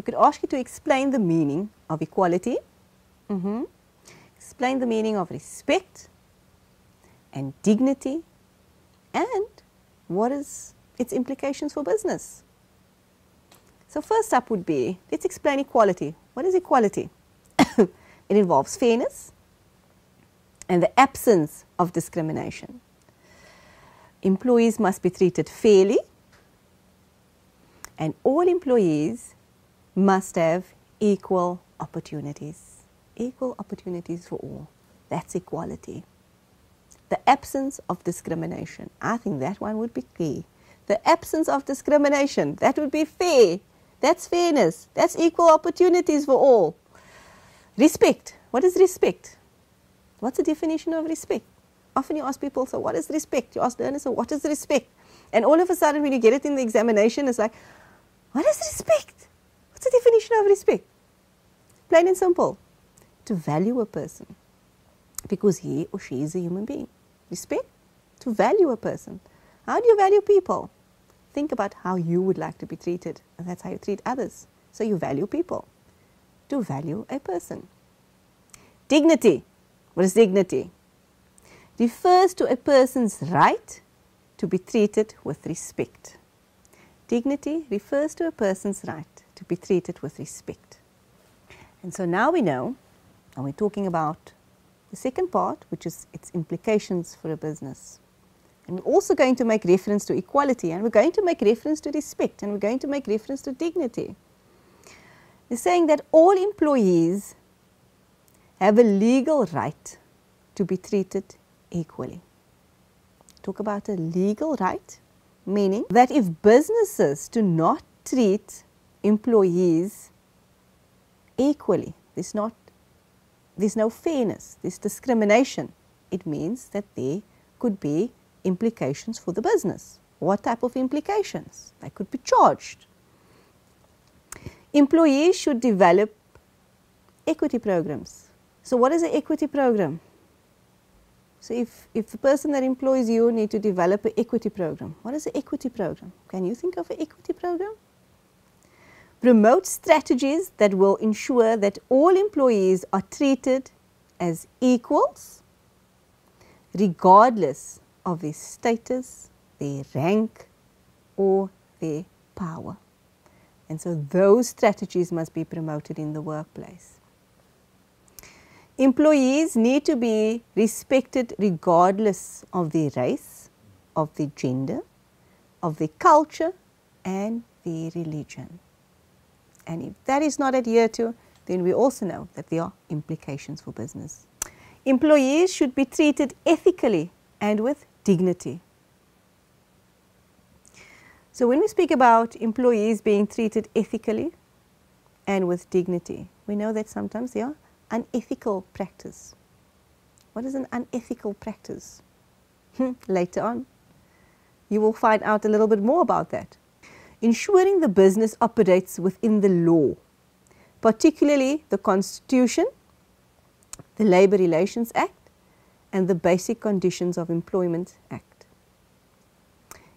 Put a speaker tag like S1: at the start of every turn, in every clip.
S1: could ask you to explain the meaning of equality, explain the meaning of respect and dignity, and what is its implications for business. So first up would be, let's explain equality. What is equality? It involves fairness and the absence of discrimination. Employees must be treated fairly, and all employees must have equal opportunities. Equal opportunities for all. That's equality. The absence of discrimination. I think that one would be key. The absence of discrimination. That would be fair. That's fairness. That's equal opportunities for all. Respect. What is respect? What's the definition of respect? Often you ask people, so what is respect? You ask learners, so what is respect? And all of a sudden when you get it in the examination, it's like, what is respect? What's the definition of respect? Plain and simple. To value a person because he or she is a human being. Respect, to value a person. How do you value people? Think about how you would like to be treated, and that's how you treat others. So you value people. To value a person. Dignity. What is dignity? Refers to a person's right to be treated with respect. Dignity refers to a person's right to be treated with respect. And so now we know, and we're talking about the second part, which is its implications for a business. And we're also going to make reference to equality, and we're going to make reference to respect, and we're going to make reference to dignity. It's saying that all employees have a legal right to be treated equally. Talk about a legal right, meaning that if businesses do not treat employees equally, there's no fairness, there's discrimination, it means that there could be implications for the business. What type of implications? They could be charged. Employees should develop equity programs. So what is an equity program? So if the person that employs you need to develop an equity program, what is an equity program? Can you think of an equity program? Promote strategies that will ensure that all employees are treated as equals, regardless of their status, their rank, or their power. And so those strategies must be promoted in the workplace. Employees need to be respected regardless of their race, of their gender, of their culture, and their religion. And if that is not adhered to, then we also know that there are implications for business. Employees should be treated ethically and with dignity. So when we speak about employees being treated ethically and with dignity, we know that sometimes there are unethical practice. What is an unethical practice? Later on, you will find out a little bit more about that. Ensuring the business operates within the law, particularly the Constitution, the Labour Relations Act, and the Basic Conditions of Employment Act.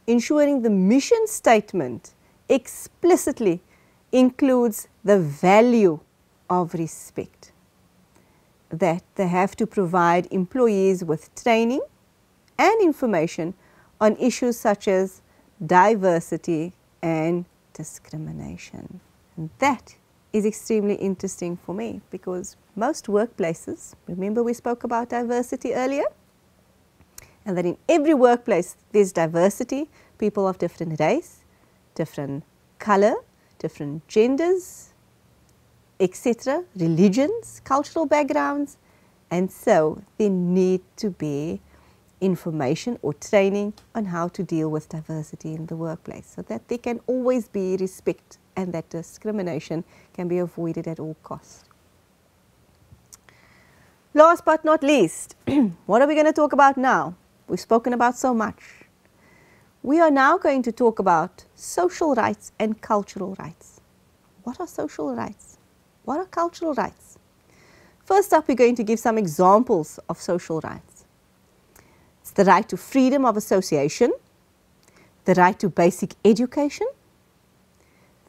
S1: Ensuring the mission statement explicitly includes the value of respect, that they have to provide employees with training and information on issues such as diversity and discrimination. And that is extremely interesting for me because most workplaces, remember we spoke about diversity earlier, and that in every workplace there's diversity, people of different race, different color, different genders, etc., religions, cultural backgrounds, and so there need to be information or training on how to deal with diversity in the workplace so that there can always be respect and that discrimination can be avoided at all costs. Last but not least, what are we going to talk about now? We've spoken about so much. We are now going to talk about social rights and cultural rights. What are social rights? What are cultural rights? First up, we're going to give some examples of social rights. It's the right to freedom of association, the right to basic education,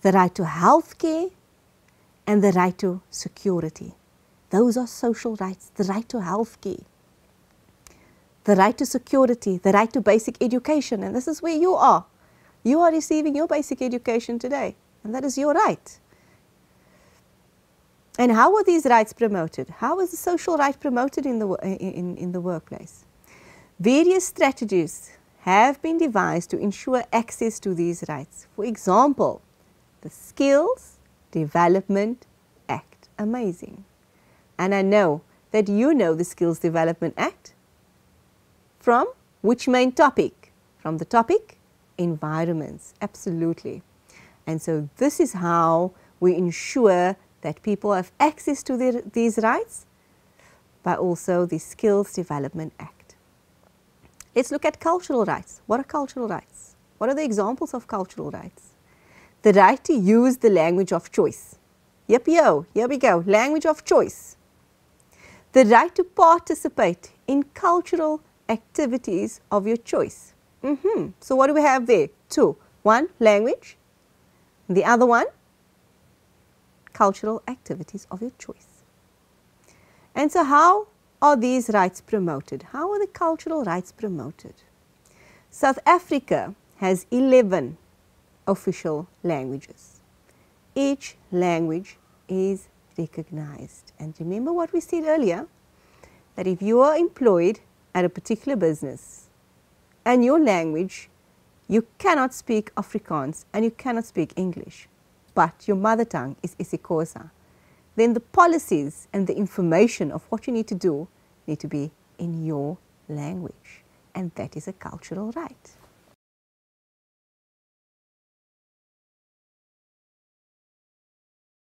S1: the right to health care, and the right to security. Those are social rights. The right to healthcare, the right to security, the right to basic education. And this is where you are. You are receiving your basic education today, and that is your right. And how are these rights promoted? How is the social right promoted in the workplace? Various strategies have been devised to ensure access to these rights. For example, the Skills Development Act. Amazing. And I know that you know the Skills Development Act from which main topic? From the topic environments. Absolutely. And so this is how we ensure that people have access to these rights, by also the Skills Development Act. Let's look at cultural rights. What are cultural rights? What are the examples of cultural rights? The right to use the language of choice. Yippee-yo, here we go, language of choice. The right to participate in cultural activities of your choice. So what do we have there? Two. One, language. The other one, cultural activities of your choice. And so how are these rights promoted? How are the cultural rights promoted? South Africa has 11 official languages. Each language is recognized. And remember what we said earlier, that if you are employed at a particular business and your language, you cannot speak Afrikaans and you cannot speak English, but your mother tongue is isiXhosa, then the policies and the information of what you need to do need to be in your language, and that is a cultural right.